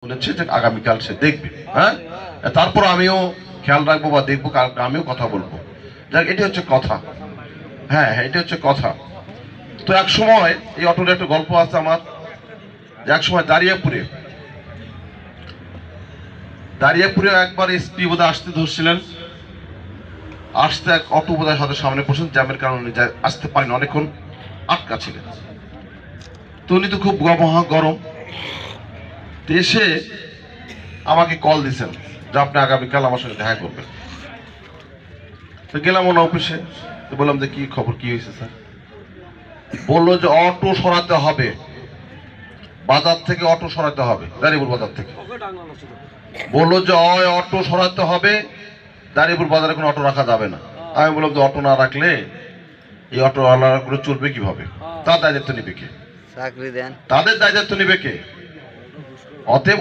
বলেছে যে আগামীকাল সে দেখবে। হ্যাঁ, তারপর আমিও খেয়াল রাখবো বা দেখবো, আমিও কথা বলবো। যাক, এটি হচ্ছে কথা। হ্যাঁ হ্যাঁ, এটি হচ্ছে কথা। তো এক সময় এই অটোর একটা গল্প আছে আমার, যে এক সময় দাঁড়িয়াপুরে একবার এসপি বোধহয় আসতে ধরছিলেন, আসতে এক অটো বোধহয় হয়তো সামনে পড়ছেন, জ্যামের কারণে আসতে পারেন, অনেকক্ষণ আটকা ছিলেন। তো উনি তো খুব মহা গরম, তো এসে আমাকে কল দিয়েছেন যে আপনি আগামীকাল আমার সঙ্গে দেখা করবেন। তো গেলাম ওনার অফিসে, তো বললাম যে কি খবর, কি হয়েছে স্যার? বললো যে অটো সরাতে হবে, বাজার থেকে অটো সরাতে হবে, দাঁড়িপুর বাজার থেকে। বললো যে অটো সরাতে হবে, দাঁড়িপুর বাজারে কোনো অটো রাখা যাবে না। আমি বললাম যে অটো না রাখলে এই অটো ওয়ালাগুলো চলবে কিভাবে? তার দায়িত্ব নিবে কে? চাকরি দেন, তাদের দায়িত্ব নিবে কে? অতএব